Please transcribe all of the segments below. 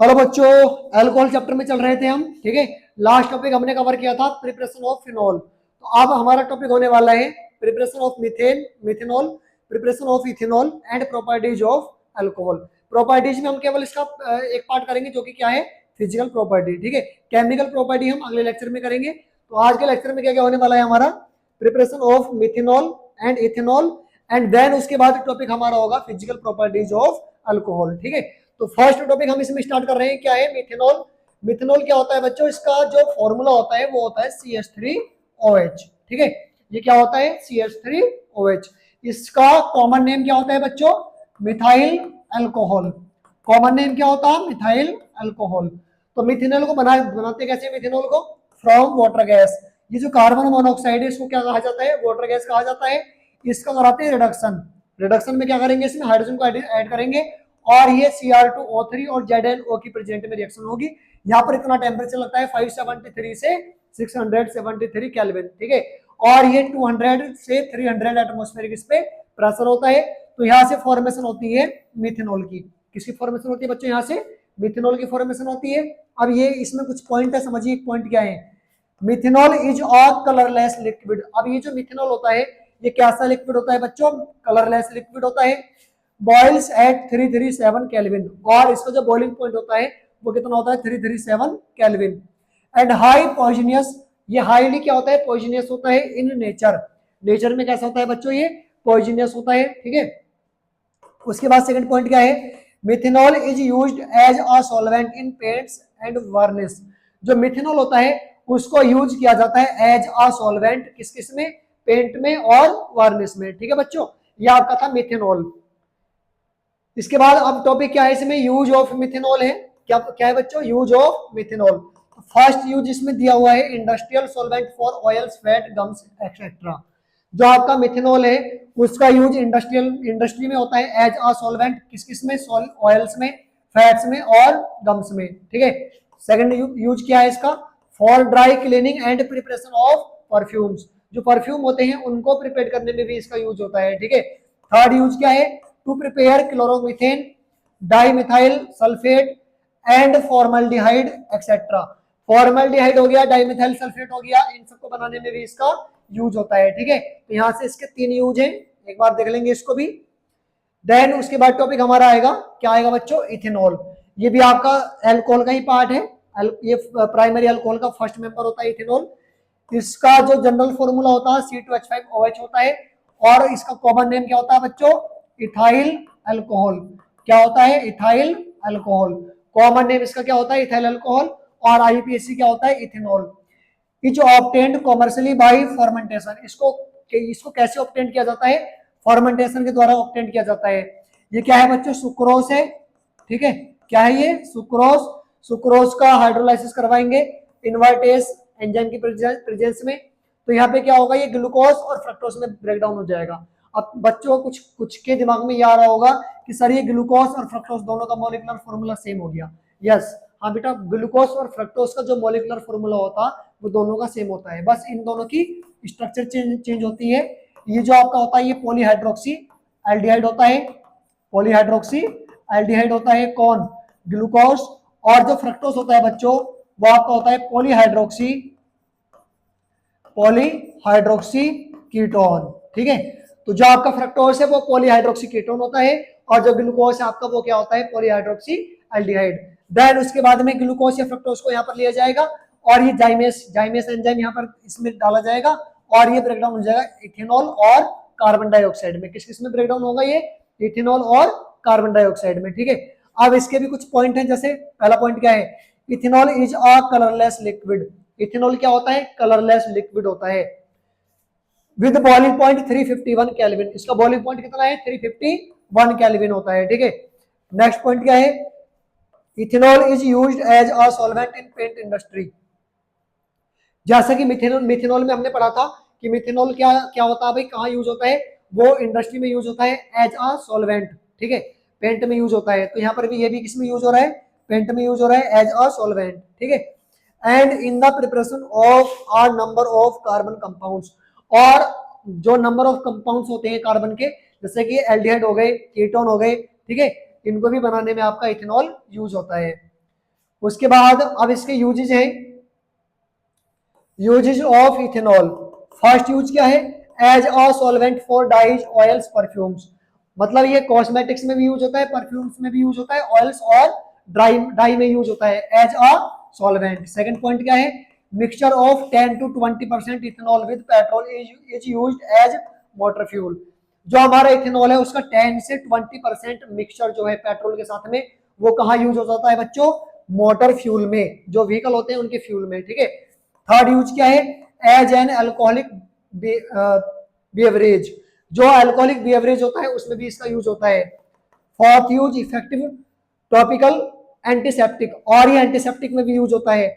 Hello बच्चों, alcohol chapter में चल रहे थे हम। ठीक है, लास्ट टॉपिक हमने कवर किया था प्रिपरेशन ऑफ फिनॉल। तो अब हमारा टॉपिक होने वाला है preparation of methane, methanol, preparation of ethanol and properties of alcohol. Properties में हम केवल इसका एक पार्ट करेंगे जो कि क्या है, फिजिकल प्रॉपर्टी। ठीक है, केमिकल प्रॉपर्टी हम अगले लेक्चर में करेंगे। तो आज के लेक्चर में क्या क्या होने वाला है हमारा, preparation of methanol and ethanol, and then उसके बाद टॉपिक हमारा होगा फिजिकल प्रॉपर्टीज ऑफ अल्कोहल। ठीक है, तो फर्स्ट टॉपिक हम इसमें स्टार्ट कर रहे हैं, क्या है, मिथेनॉल। मिथेनॉल क्या होता है बच्चों, इसका जो फॉर्मूला होता है वो होता है CH3OH। ठीक है, ये क्या होता है, CH3OH। इसका कॉमन नेम क्या होता है बच्चों, मिथाइल अल्कोहल। कॉमन नेम क्या होता है, मिथाइल अल्कोहल। तो मिथेनॉल को बनाते कैसे, मिथेनॉल को फ्रॉम वाटर गैस। ये जो कार्बन मोनोऑक्साइड है इसको क्या कहा जाता है, वाटर गैस कहा जाता है। इसका कराते हैं रिडक्शन। रिडक्शन में क्या करेंगे, इसमें हाइड्रोजन को ऐड करेंगे और ये Cr2O3 और ZnO की प्रेजेंट में रिएक्शन होगी। यहाँ पर इतना टेम्परेचर लगता है 573 से 673 केल्विन। ठीक है, और ये 200 से 300 एटमॉस्फेरिक इस पे प्रेशर होता है। तो यहाँ से फॉर्मेशन होती है मिथेनॉल की। किसकी फॉर्मेशन होती है बच्चों, यहाँ से मिथेनॉल की फॉर्मेशन होती है। अब ये इसमें कुछ पॉइंट है, समझिए एक पॉइंट क्या है। Methanol is a colourless liquid. अब ये जो मिथेनॉल होता है ये कैसा लिक्विड होता है बच्चों, कलरलेस लिक्विड होता है। बॉइल्स एट 337 केल्विन, और इसका जो बॉइलिंग पॉइंट होता है वो कितना होता है, 337 केल्विन। एंड हाई पॉइजनियस, ये हाईली क्या होता है, पॉइजनियस होता है इन नेचर। नेचर में कैसा होता है बच्चों, ये पॉइजनियस होता है। ठीक है, उसके बाद सेकंड पॉइंट क्या है, methanol is used as a solvent in paints and varnish. जो मिथेनॉल होता है उसको यूज किया जाता है एज अ सॉल्वेंट, किस किस में, पेंट में और वार्निश में। ठीक है बच्चों, ये आपका था मिथेनॉल। इसके बाद अब टॉपिक क्या है इसमें, यूज ऑफ मिथेनॉल है। क्या क्या है बच्चों, use of methanol. First use इसमें दिया हुआ है industrial solvent for oils, fat, gums etcetera. जो आपका मिथेनॉल है उसका यूज इंडस्ट्री में होता है एज अ सॉल्वेंट, किस किस में, ऑयल्स में, फैट्स में और गम्स में। ठीक है, सेकंड यूज क्या है इसका, for dry cleaning and preparation of perfumes. जो परफ्यूम होते हैं उनको प्रिपेयर करने में भी इसका यूज होता है। ठीक है, थर्ड यूज क्या है, to prepare chloromethane, dimethyl sulphate and formaldehyde etcetera. Formaldehyde हो गया, डाइमिथाइल सल्फेट हो गया, इन सबको बनाने में भी इसका यूज होता है। ठीक है, तो यहां से इसके 3 यूज हैं, एक बार देख लेंगे इसको भी। देन उसके बाद टॉपिक हमारा आएगा, क्या आएगा बच्चों, इथेनॉल। ये भी आपका अल्कोहल का ही पार्ट है। ये प्राइमरी अल्कोहल का फर्स्ट मेंबर होता है इथेनॉल। इसका जो जनरल फॉर्मूला होता है C2H5OH होता है, और इसका कॉमन नेम क्या होता है बच्चों, इथाइल अल्कोहल। क्या होता है, इथाइल अल्कोहल। कॉमन नेम इसका क्या होता है, इथाइल अल्कोहल। और IUPAC क्या होता है, ethanol. Is obtained commercially bye fermentation. इसको कैसे ऑब्टेन किया जाता है, फर्मेंटेशन के द्वारा ऑब्टेन किया जाता है। ये क्या है बच्चों, सुक्रोज है। ठीक है, क्या है ये, सुक्रोज। सुक्रोज का हाइड्रोलाइसिस करवाएंगे इन्वर्टेज एंजाइम की प्रेजेंस में। तो यहाँ पे क्या होगा, ये ग्लूकोज और फ्रक्टोज में ब्रेक डाउन हो जाएगा। अब बच्चों कुछ कुछ के दिमाग में ये आ रहा होगा कि सर ये ग्लूकोज और फ्रक्टोज दोनों का मॉलिक्यूलर फॉर्मूला सेम हो गया। यस, हाँ बेटा, ग्लूकोज और फ्रक्टोज का जो मॉलिक्यूलर फॉर्मूला होता वो दोनों का सेम होता है, बस इन दोनों की स्ट्रक्चर चेंज होती है। ये जो आपका होता है ये पॉलीहाइड्रोक्सी एल्डिहाइड होता है, पॉलीहाइड्रोक्सी एल्डिहाइड होता है कौन, ग्लूकोज। और जो फ्रक्टोज होता है बच्चों वो आपका होता है पॉलीहाइड्रोक्सी कीटोन। ठीक है, तो जो आपका फ्रक्टोज है वो पॉलीहाइड्रोक्सी कीटोन होता है, और जो ग्लूकोज है आपका वो क्या होता है, पॉलीहाइड्रोक्सी एल्डिहाइड। देन उसके बाद में ग्लूकोज या फ्रक्टोज को यहाँ पर लिया जाएगा और ये जाइमेस एंजाइम यहाँ पर इसमें डाला जाएगा, और ये ब्रेकडाउन हो जाएगा इथेनॉल और कार्बन डाइऑक्साइड में। किस किस में ब्रेकडाउन होगा, ये इथेनॉल और कार्बन डाइऑक्साइड में। ठीक है, अब इसके भी कुछ पॉइंट हैं, जैसे पहला पॉइंट क्या है, ethanol is a colourless liquid. Ethanol क्या होता है, कलरलेस लिक्विड होता है विद बॉइलिंग पॉइंट 351 केल्विन। इसका बॉइलिंग पॉइंट कितना है, 351 केल्विन होता है। ठीक है, नेक्स्ट पॉइंट क्या है, ethanol is used as a solvent in paint industry. जैसा कि मिथेनॉल में हमने पढ़ा था कि मिथेनॉल क्या क्या होता है भाई, कहाँ यूज होता है, वो इंडस्ट्री में यूज होता है एज अ सॉल्वेंट। ठीक है, पेंट में यूज होता है। तो यहाँ पर भी ये भी किस में यूज हो रहा है, पेंट में यूज हो रहा है एज अ सॉल्वेंट। ठीक है, and in the preparation of a number of carbon compounds. और जो नंबर ऑफ कंपाउंड्स होते हैं कार्बन के, जैसे कि एल्डिहाइड हो गए, कीटोन हो गए, ठीक है, इनको भी बनाने में आपका इथेनॉल यूज होता है। उसके बाद अब इसके यूजेज है, uses of ethanol. First use क्या है, as a solvent for dyes, oils, perfumes. मतलब ये कॉस्मेटिक्स में भी यूज होता है, परफ्यूम्स में भी यूज होता है, ऑयल्स और डाई में यूज होता है as a solvent. Second point क्या है, mixture of 10 to 20% ethanol with petrol is used as motor fuel. जो हमारा इथेनॉल है उसका 10 से 20% मिक्सचर जो है पेट्रोल के साथ में, वो कहाँ यूज हो जाता है बच्चों, मोटर फ्यूल में, जो व्हीकल होते हैं उनके फ्यूल में, ठीक है। थर्ड यूज क्या है, एज एन अल्कोहलिक बेवरेज। जो अल्कोहलिक बेवरेज होता है उसमें भी इसका यूज होता है। Fourth use, effective topical antiseptic, और ये एंटीसेप्टिक में भी यूज होता है।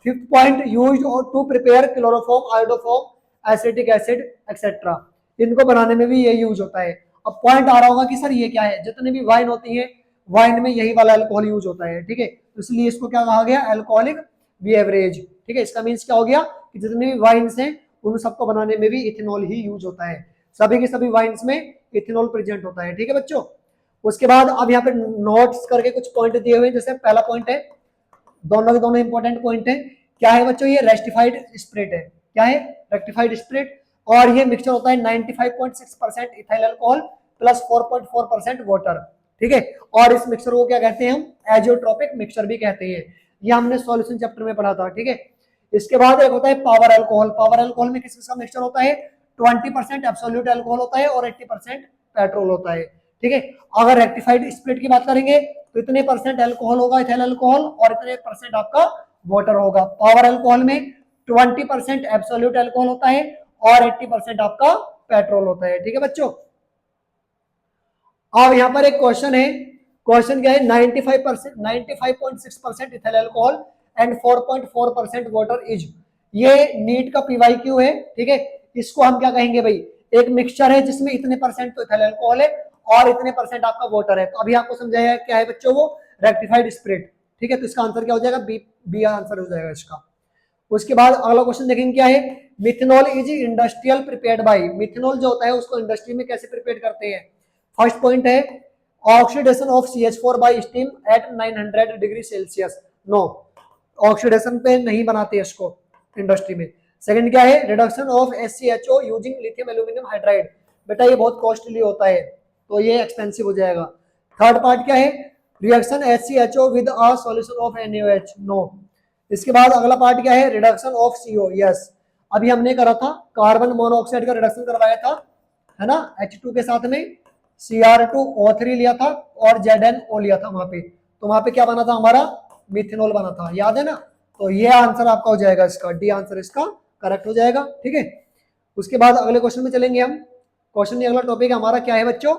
Fifth point, used to prepare chloroform, iodoform, acetic acid etcetera. इनको बनाने में भी ये यूज होता है। अब पॉइंट आ रहा होगा कि सर ये क्या है, जितने भी वाइन होती है वाइन में यही वाला अल्कोहल यूज होता है, ठीक है, तो इसलिए इसको क्या कहा गया, अल्कोहलिक बेवरेज, ठीक है। इसका मीन्स क्या हो गया कि जितने भी वाइन्स हैं उन सबको बनाने में भी इथेनॉल ही यूज होता है, सभी के सभी वाइन्स में इथेनॉल प्रेजेंट होता है, ठीक है बच्चों। उसके बाद अब यहाँ पे नोट्स करके कुछ पॉइंट दिए हुए हैं, जैसे पहला पॉइंट है, दोनों के दोनों इंपॉर्टेंट पॉइंट है, क्या है बच्चों, ये रेक्टिफाइड स्प्रिट है, क्या है, रेक्टिफाइड स्प्रिट। और ये मिक्सचर होता है 95.6% इथाइल अल्कोहल प्लस 4.4% वाटर, ठीक है। और इस मिक्सचर को क्या कहते हैं हम, एजियोट्रोपिक मिक्सचर भी कहते हैं, ये हमने सॉल्यूशन चैप्टर में पढ़ा था, ठीक है। इसके बाद एक होता है पावर अल्कोहल। पावर अल्कोहल में किस किसका मिक्सचर होता है, 20% एब्सोल्यूट अल्कोहल होता है और 80% पेट्रोल होता है, ठीक है। अगर रेक्टिफाइड स्प्रिट की बात करेंगे तो इतने परसेंट अल्कोहल होगा, इथाइल अल्कोहल, और इतने परसेंट आपका वाटर होगा। पावर अल्कोहल में 20% एब्सोल्यूट अल्कोहल होता है और 80% आपका पेट्रोल होता है, ठीक है बच्चों। अब यहाँ पर एक क्वेश्चन है, क्वेश्चन क्या है, 95% ethyl alcohol and 4.4% water is, ये नीट का पीवाईक्यू है, ठीक है। इसको हम क्या कहेंगे भाई, एक मिक्सचर है जिसमें इतने परसेंट तो इथाइल अल्कोहल है और इतने परसेंट आपका वाटर है। तो अभी आपको समझाया क्या है बच्चों, वो रेक्टिफाइड स्प्रिट, ठीक है। तो इसका आंसर क्या हो जाएगा, बी, बी आंसर हो जाएगा इसका। उसके बाद अगला क्वेश्चन देखेंगे क्या है, methanol is industrial prepared by. Methanol जो होता है उसको इंडस्ट्री में कैसे प्रिपेयर करते हैं। फर्स्ट पॉइंट है, oxidation of CH4 by steam at 900 degree Celsius. No, oxidation पे नहीं बनाते इसको इंडस्ट्री में। सेकंड क्या है, reduction of SCHO using lithium aluminium hydride. बेटा ये बहुत कॉस्टली होता है तो ये एक्सपेंसिव हो जाएगा। थर्ड पार्ट क्या है, reaction HCHO with a solution of NaOH। No. इसके बाद अगला पार्ट क्या है, रिडक्शन ऑफ CO। यस, अभी हमने करा था कार्बन मोनोऑक्साइड का रिडक्शन करवाया था, है ना, H2 के साथ में Cr2O3 लिया था और ZnO लिया था वहां पे, तो वहां पे क्या बना था हमारा, मिथेनॉल बना था, याद है ना। तो ये आंसर आपका हो जाएगा इसका, डी आंसर इसका करेक्ट हो जाएगा, ठीक है। उसके बाद अगले क्वेश्चन में चलेंगे हम। क्वेश्चन में अगला टॉपिक हमारा क्या है बच्चों,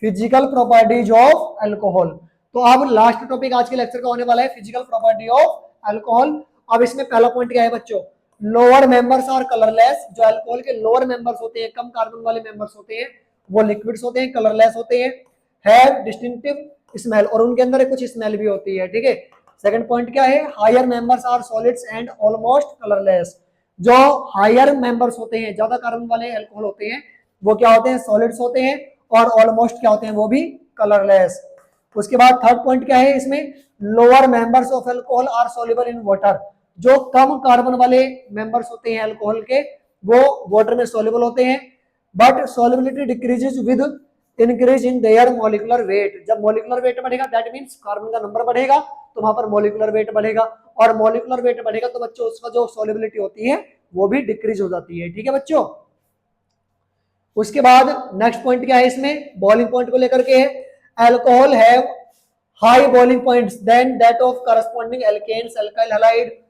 फिजिकल प्रॉपर्टीज ऑफ अल्कोहल। तो अब लास्ट टॉपिक आज के लेक्चर का होने वाला है, फिजिकल प्रॉपर्टी ऑफ अल्कोहल। अब इसमें पहला पॉइंट क्या है बच्चों, लोअर मेंबर्स आर कलरलेस। जो अल्कोहल के लोअर मेंबर्स होते हैं, कम कार्बन वाले मेंबर्स होते हैं, वो लिक्विड्स होते हैं, कलरलेस होते हैं, हैव डिस्टिंक्टिव स्मेल, और उनके अंदर कुछ स्मेल भी होती है, ठीक है। सेकंड पॉइंट क्या है, higher members are solids and almost colourless. जो हायर मेंबर्स होते हैं, ज्यादा कार्बन वाले अल्कोहल होते हैं, वो क्या होते हैं, सॉलिड्स होते हैं और ऑलमोस्ट क्या होते हैं, वो भी कलरलेस। उसके बाद थर्ड पॉइंट क्या है इसमें, lower members of alcohol are soluble in water. जो कम कार्बन वाले मेंबर्स होते हैं अल्कोहल के, वो वाटर में सॉल्युबल होते हैं, but solubility decreases with increase in their molecular weight. जब मॉलिक्यूलर वेट बढ़ेगा दैट मींस कार्बन का नंबर बढ़ेगा, तो वहां पर मॉलिक्यूलर वेट बढ़ेगा, और मॉलिक्यूलर वेट बढ़ेगा तो बच्चों उसका जो सॉल्युबिलिटी होती है वो भी डिक्रीज हो जाती है, ठीक है बच्चों। उसके बाद नेक्स्ट पॉइंट क्या है इसमें, बॉइलिंग पॉइंट को लेकर के है, alcohol have high boiling points than that of corresponding alkanes, alkyl halide,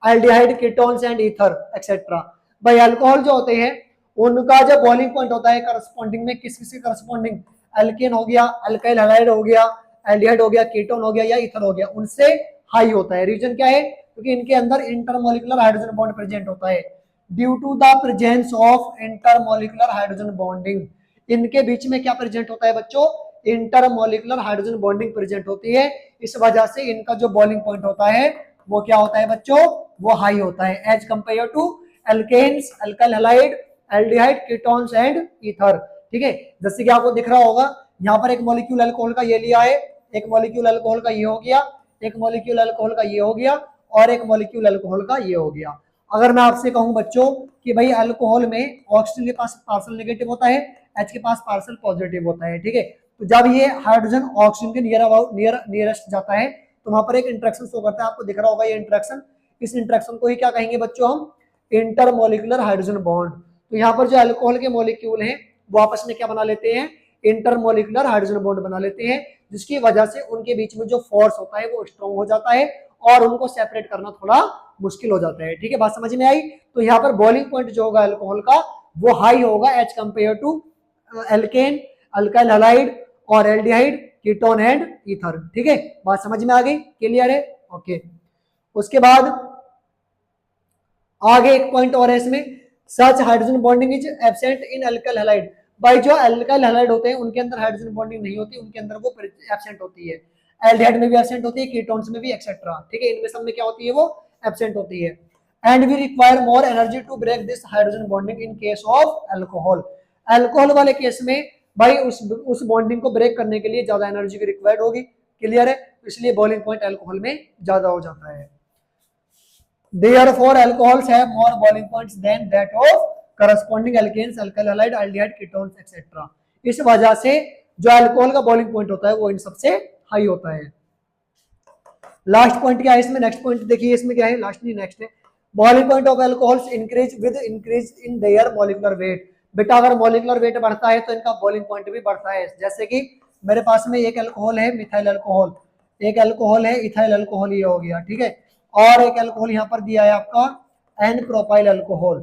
aldehyde, ketones and ether etcetera. भाई अल्कोहल जो होते हैं उनका जो बॉइलिंग पॉइंट होता है करस्पॉन्डिंग में, किस किस करस्पॉन्डिंग, अल्केन हो गया, अल्काइल हैलाइड हो गया, एल्डिहाइड हो गया, कीटोन हो गया या ईथर हो गया, उनसे हाई होता है। रीजन क्या है, क्योंकि इनके अंदर इंटरमोलिकुलर हाइड्रोजन बॉन्ड प्रेजेंट होता है, due to the presence of intermolecular hydrogen bonding. इनके बीच में क्या प्रेजेंट होता है बच्चों, इंटरमोलिकुलर हाइड्रोजन बॉन्डिंग प्रेजेंट होती है, इस वजह से इनका जो बॉइलिंग पॉइंट होता है वो क्या होता है बच्चों, वो हाई होता है as compare to alkanes, alkyl halide, aldehyde, ketones and ether, ठीक है। जैसे कि आपको दिख रहा होगा यहाँ पर एक मॉलिक्यूल अल्कोहल का ये लिया है, एक मॉलिक्यूल अल्कोहल का ये हो गया, एक मॉलिक्यूल अल्कोहल का ये हो गया और एक मॉलिक्यूल अल्कोहल का ये हो गया। अगर मैं आपसे कहूं बच्चों कि भाई अल्कोहल में ऑक्सीजन के पास पार्सल नेगेटिव होता है, एच के पास पार्सल पॉजिटिव होता है, ठीक है। तो जब ये हाइड्रोजन ऑक्सीजन के नियरेस्ट जाता है तो वहां पर एक इंट्रैक्शन शो करता है, आपको दिख रहा होगा ये इंट्रैक्शन। इस इंट्रैक्शन को ही क्या कहेंगे बच्चों हम, इंटरमोलिकुलर हाइड्रोजन बॉन्ड। तो यहाँ पर जो अल्कोहल के मॉलिक्यूल हैं वो आपस में क्या बना लेते हैं, इंटरमोलिकुलर हाइड्रोजन बॉन्ड बना लेते हैं, जिसकी वजह से उनके बीच में जो फोर्स होता है वो स्ट्रॉन्ग हो जाता है और उनको सेपरेट करना थोड़ा मुश्किल हो जाता है, ठीक है। बात समझ में आई। तो यहाँ पर बॉइलिंग पॉइंट जो होगा अल्कोहल का वो हाई होगा as compare to alkane, alkyl halide और एल्डिहाइड, कीटोन एंड ईथर, ठीक है। बात समझ में आ गई, क्लियर है, ओके। उसके बाद आगे एक पॉइंट और है इसमें, such hydrogen bonding is absent in alkyl halide. भाई जो अल्काइल हैलाइड होते हैं उनके अंदर हाइड्रोजन बॉन्डिंग नहीं होती, उनके अंदर वो एब्सेंट होती है। एल्डिहाइड में भी एब्सेंट होती है, कीटोन्स में भी एक्सेट्रा, ठीक है। इनमें सब में क्या होती है, वो एब्सेंट होती है। And we require more energy to break this hydrogen bonding in case of alcohol. Alcohol वाले केस में भाई उस बॉन्डिंग को ब्रेक करने के लिए ज्यादा एनर्जी की रिक्वायर्ड होगी, क्लियर है। इसलिए बॉइलिंग पॉइंट अल्कोहल में ज्यादा हो जाता है। Therefore, alcohols have more boiling points than that of corresponding alkanes, alkyl halide, aldehyde, ketones, etc. इस वजह से जो अल्कोहल का बॉइलिंग पॉइंट होता है वो इन सबसे हाई होता है। लास्ट पॉइंट क्या है इसमें, नेक्स्ट पॉइंट देखिए इसमें क्या है, लास्ट नहीं नेक्स्ट है। Boiling point of alcohols increase with increase in their molecular weight. बेटा अगर मॉलिक्यूलर वेट बढ़ता है तो इनका बॉइलिंग पॉइंट भी बढ़ता है। जैसे कि मेरे पास में एक अल्कोहल है मिथाइल अल्कोहल, एक अल्कोहल है इथाइल अल्कोहल, ये हो गया, ठीक है। और एक अल्कोहल यहाँ पर दिया है आपका एन प्रोपाइल अल्कोहल।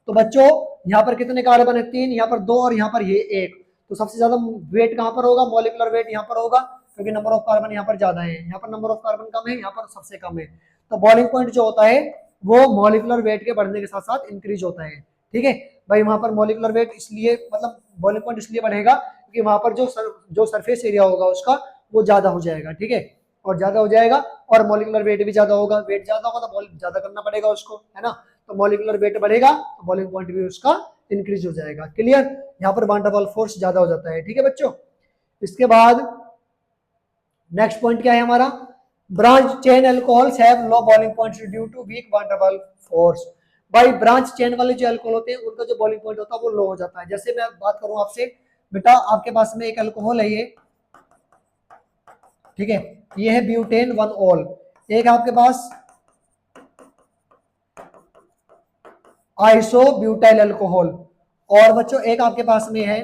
तो बच्चों यहाँ पर कितने कार्बन है, 3, यहाँ पर 2 और यहाँ पर ये 1। तो सबसे ज्यादा वेट कहाँ पर होगा, मॉलिक्यूलर वेट यहाँ पर होगा, क्योंकि नंबर ऑफ कार्बन यहाँ पर ज्यादा है, यहाँ पर नंबर ऑफ कार्बन कम है, यहाँ पर सबसे कम है। तो बॉइलिंग पॉइंट जो होता है वो मॉलिक्यूलर वेट के बढ़ने के साथ साथ इंक्रीज होता है, ठीक है भाई। वहां पर मॉलिक्यूलर वेट इसलिए मतलब बॉइलिंग पॉइंट इसलिए बढ़ेगा क्योंकि वहां पर जो सरफेस एरिया होगा उसका वो ज्यादा हो जाएगा, ठीक है। और ज्यादा हो जाएगा और मॉलिक्यूलर वेट भी ज्यादा होगा, वेट ज्यादा होगा तो ज्यादा करना पड़ेगा उसको, है ना। तो मॉलिक्यूलर वेट बढ़ेगा तो बॉइलिंग पॉइंट भी उसका इंक्रीज हो जाएगा, क्लियर। यहाँ पर वान डर फोर्स ज्यादा हो जाता है, ठीक है बच्चों। इसके बाद नेक्स्ट पॉइंट क्या है हमारा, branch chain alcohols have low boiling points due to weak van der force. भाई ब्रांच चेन वाले जो अल्कोहल होते हैं उनका जो बॉइलिंग पॉइंट होता है वो लो हो जाता है। जैसे मैं बात करूं आपसे, बेटा आपके पास में एक अल्कोहल है ये, ठीक है, ये है ब्यूटेन 1 ऑल। एक आपके पास आइसो ब्यूटाइल अल्कोहल, और बच्चों एक आपके पास में है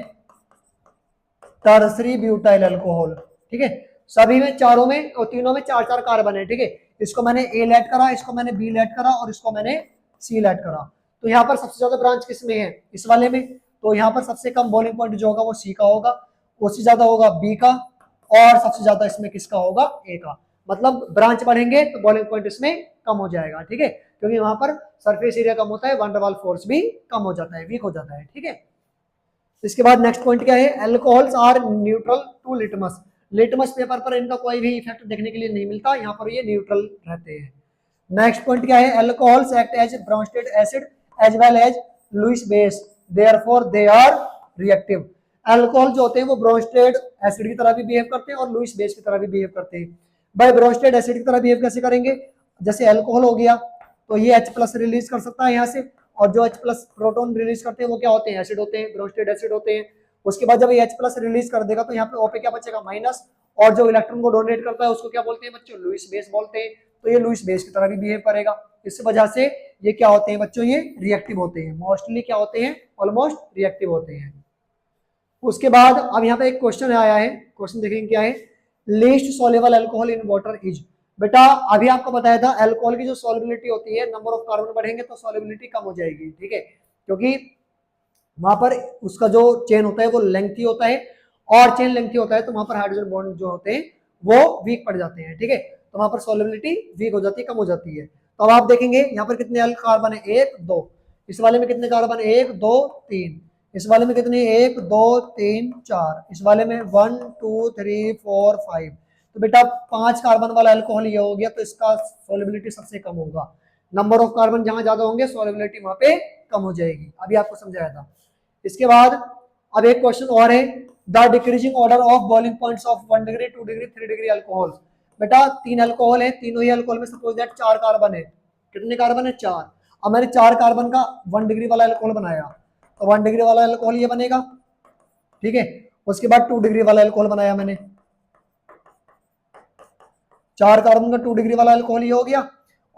टर्सरी ब्यूटाइल अल्कोहल, ठीक है। सभी में चारों में और तीनों में 4-4 कार्बन है, ठीक है। इसको मैंने ए ऐड करा, इसको मैंने बी ऐड करा और इसको मैंने सी ऐड करा। तो यहाँ पर सबसे ज्यादा ब्रांच किस में है, इस वाले में। तो यहाँ पर सबसे कम बॉइलिंग पॉइंट जो होगा वो सी का होगा, उससे ज्यादा होगा बी का, और सबसे ज्यादा इसमें किसका होगा, ए का। मतलब ब्रांच बढ़ेंगे तो बॉइलिंग पॉइंट इसमें कम हो जाएगा, ठीक है, क्योंकि वहां पर सरफेस एरिया कम होता है, वान डर वाल फोर्स भी कम हो जाता है, वीक हो जाता है, ठीक है। इसके बाद नेक्स्ट पॉइंट क्या है, alcohols are neutral to litmus. Litmus paper पर इनका कोई भी इफेक्ट देखने के लिए नहीं मिलता, यहाँ पर ये न्यूट्रल रहते हैं। नेक्स्ट पॉइंट क्या है, alcohols act as Bronsted acid as well as Lewis base, therefore they are reactive. Alcohol जो होते हैं वो ब्रोंस्टेड एसिड की तरह भी बिहेव करते हैं और लुईस बेस की तरह भी बिहेव करते हैं। भाई ब्रोंस्टेड एसिड की तरह बिहेव कैसे करेंगे, जैसे अल्कोहल हो गया तो ये H+ रिलीज कर सकता है यहाँ से, और जो H+ प्रोटॉन रिलीज करते हैं वो क्या होते हैं, एसिड होते हैं, ब्रोंस्टेड एसिड होते हैं। उसके बाद जब ये H+ रिलीज कर देगा तो यहाँ पे O पे क्या बचेगा, माइनस, और जो इलेक्ट्रॉन को डोनेट करता है उसको क्या बोलते हैं बच्चों, लुईस बेस बोलते हैं। तो ये लुईस बेस की तरह भी बिहेव करेगा, इस वजह से ये क्या होते हैं बच्चों, ये रिएक्टिव होते हैं, मोस्टली क्या होते हैं, ऑलमोस्ट रिएक्टिव होते हैं। उसके बाद अब यहाँ पे एक क्वेश्चन आया है, क्वेश्चन देखेंगे क्या है, least soluble alcohol in water is. बेटा अभी आपको बताया था अल्कोहल की जो सॉल्युबिलिटी होती है, नंबर ऑफ कार्बन बढ़ेंगे तो सॉल्युबिलिटी कम हो जाएगी, ठीक है, क्योंकि वहां पर उसका जो चेन होता है वो लेंथी होता है, और चेन लेंथी होता है तो वहां पर हाइड्रोजन बॉन्ड जो होते हैं वो वीक पड़ जाते हैं, ठीक है। तो वहां पर सॉल्युबिलिटी वीक हो जाती है, कम हो जाती है। तो अब आप देखेंगे यहाँ पर कितने कार्बन है, 1 2, इस वाले में कितने कार्बन, 1 2 3, इस वाले में कितने, 1 2 3 4, इस वाले में 1 2 3 4 5। तो बेटा 5 कार्बन वाला अल्कोहल ये हो गया, तो इसका सॉल्युबिलिटी सबसे कम होगा। नंबर ऑफ कार्बन जहां ज्यादा होंगे सॉल्युबिलिटी वहां पे कम हो जाएगी, अभी आपको समझाया था। इसके बाद अब एक क्वेश्चन और है, the decreasing order of boiling points of 1 degree 2 degree 3 degree alcohol. बेटा 3 अल्कोहल है, तीनों ही अल्कोहल में सपोज दैट 4 कार्बन है। कितने कार्बन है? 4। अब मैंने 4 कार्बन का 1 डिग्री वाला अल्कोहल बनाया, तो 1 डिग्री वाला अल्कोहल ये बनेगा, ठीक है। उसके बाद 2 डिग्री वाला अल्कोहल बनाया मैंने, 4 कार्बन का 2 डिग्री वाला अल्कोहल ये हो गया,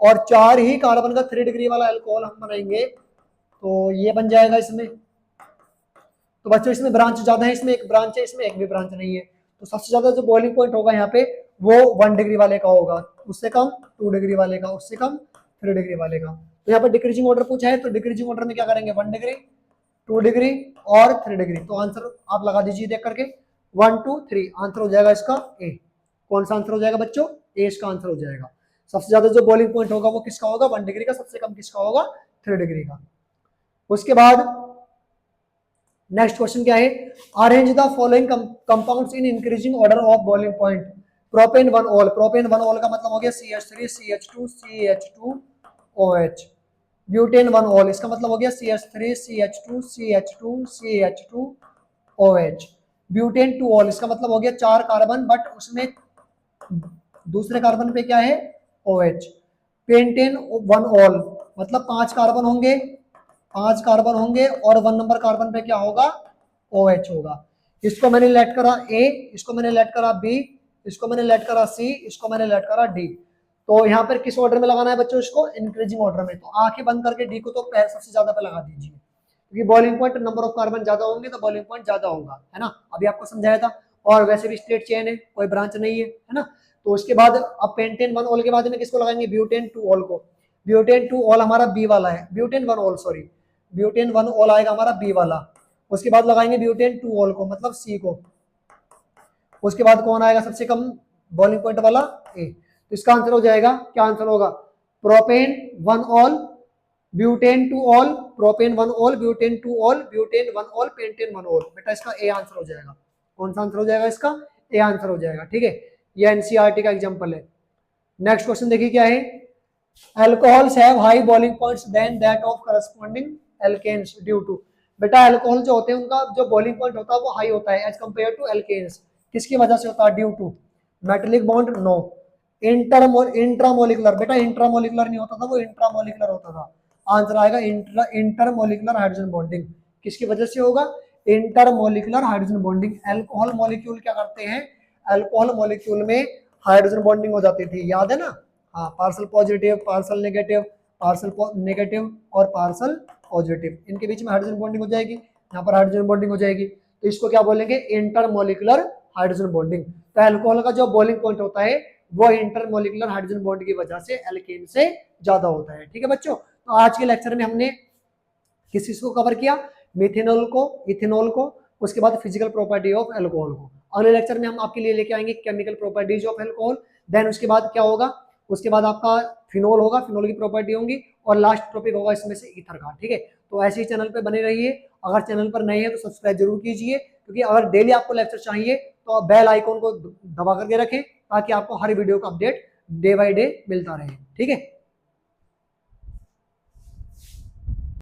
और 4 ही कार्बन का 3 डिग्री वाला अल्कोहल हम बनाएंगे, तो ये बन जाएगा इसमें। तो बच्चों इसमें ब्रांच ज्यादा है, इसमें एक ब्रांच है, इसमें एक भी ब्रांच नहीं है, तो सबसे ज्यादा जो बॉइलिंग पॉइंट होगा यहाँ पे वो 1 डिग्री वाले का होगा, उससे कम 2 डिग्री वाले का, उससे कम 3 डिग्री वाले का। तो यहाँ पर डिक्रीजिंग ऑर्डर पूछा है, तो डिक्रीजिंग ऑर्डर में क्या करेंगे? 1 डिग्री, 2 डिग्री और 3 डिग्री। तो आंसर आप लगा दीजिए देख करके, 1 2 3 आंसर हो जाएगा इसका ए। कौन सा आंसर हो जाएगा बच्चों? ए इसका आंसर हो जाएगा। सबसे ज्यादा जो बॉइलिंग पॉइंट होगा वो किसका होगा? 1 डिग्री का। सबसे कम किसका होगा? 3 डिग्री का। उसके बाद नेक्स्ट क्वेश्चन क्या है? Arrange the following compounds in increasing order of boiling point. Propane 1 all, propane 1 all का मतलब हो गया CH3 CH2 CH2 OH। Butane 1 all, इसका मतलब हो गया CH3 CH2 CH2 CH2 OH। Butane 2 all, इसका मतलब हो गया 4 कार्बन बट उसमें दूसरे कार्बन पे क्या है? OH। पेंटेन 1 ऑल, मतलब 5 कार्बन होंगे, 5 कार्बन होंगे और 1 नंबर कार्बन पे क्या होगा? OH होगा। इसको मैंने लेट करा A, इसको मैंने लेट करा B, इसको मैंने लेट करा C, इसको मैंने लेट करा D। तो यहाँ पर किस ऑर्डर में लगाना है बच्चों? इसको इंक्रीजिंग ऑर्डर में। तो आंखें बंद करके D को तो सबसे ज्यादा पे लगा दीजिए, क्योंकि boiling point number of carbon ज्यादा होंगे तो बॉइलिंग पॉइंट ज्यादा होगा, है ना। अभी आपको समझाया था। और वैसे भी स्ट्रेट चेन है, कोई ब्रांच नहीं है ना। तो उसके बाद अब पेंटेन 1 ऑल के बाद में किसको लगाएंगे? ब्यूटेन 2 ऑल को। ब्यूटेन 2 ऑल हमारा बी वाला है, butane 1 all sorry, butane 1 all आएगा हमारा बी वाला। उसके बाद लगाएंगे ब्यूटेन 2 ऑल को, मतलब सी को। उसके बाद कौन आएगा सबसे कम बॉइलिंग पॉइंट वाला? ए। तो इसका आंसर हो जाएगा, क्या आंसर होगा? Propane 1 all, butane 2 all, propane 1 all, butane 2 all, butane 1 all, pentane 1 all. बेटा इसका ए आंसर हो जाएगा। कौन सा आंसर हो जाएगा इसका? ए आंसर हो जाएगा, ठीक है। ये एनसीईआरटी का एग्जांपल है। नेक्स्ट क्वेश्चन देखिए क्या है? Alcohols have high boiling points than that of corresponding alkanes due to. बेटा अल्कोहल जो होते हैं उनका जो बॉइलिंग पॉइंट होता है वो हाई होता है एज कंपेयर टू एल्केन्स। किसकी वजह से होता है? Due to metallic bond? No. Intramolecular, बेटा इंट्रामोलिकुलर नहीं होता था, वो इंट्रामोलिकुलर होता था। आंसर आएगा इंटरमोलिकुलर हाइड्रोजन बॉन्डिंग। किसकी वजह से होगा? Intermolecular hydrogen bonding. Alcohol molecule क्या करते हैं? अल्कोहल मॉलिक्यूल में हाइड्रोजन बॉन्डिंग हो जाती थी, याद है ना। हाँ, parcel positive, parcel negative, parcel negative और पार्सल पॉजिटिव, इनके बीच में हाइड्रोजन बॉन्डिंग हो जाएगी। यहाँ पर हाइड्रोजन बॉन्डिंग हो जाएगी, तो इसको क्या बोलेंगे? Intermolecular hydrogen bonding. तो अल्कोहल का जो बॉइलिंग पॉइंट होता है वो इंटरमोलिकुलर हाइड्रोजन बॉन्ड की वजह से एल्केन से ज्यादा होता है, ठीक है बच्चों। तो आज के लेक्चर में हमने किस चीज को कवर किया? मिथेनॉल को, इथेनॉल को, उसके बाद फिजिकल प्रॉपर्टी ऑफ अल्कोहल को। अगले लेक्चर में हम आपके लिए लेके आएंगे chemical properties of alcohol. Then उसके बाद क्या होगा? उसके बाद आपका फिनोल होगा, फिनोल की प्रॉपर्टी होंगी, और लास्ट टॉपिक होगा इसमें से ईथर का, ठीक है। तो ऐसे ही चैनल पर बने रहिए। अगर चैनल पर नए हैं तो सब्सक्राइब जरूर कीजिए, क्योंकि अगर डेली आपको लेक्चर चाहिए तो बेल आइकॉन को दबा करके रखें, ताकि आपको हर वीडियो का अपडेट डे बाय डे मिलता रहे, ठीक है।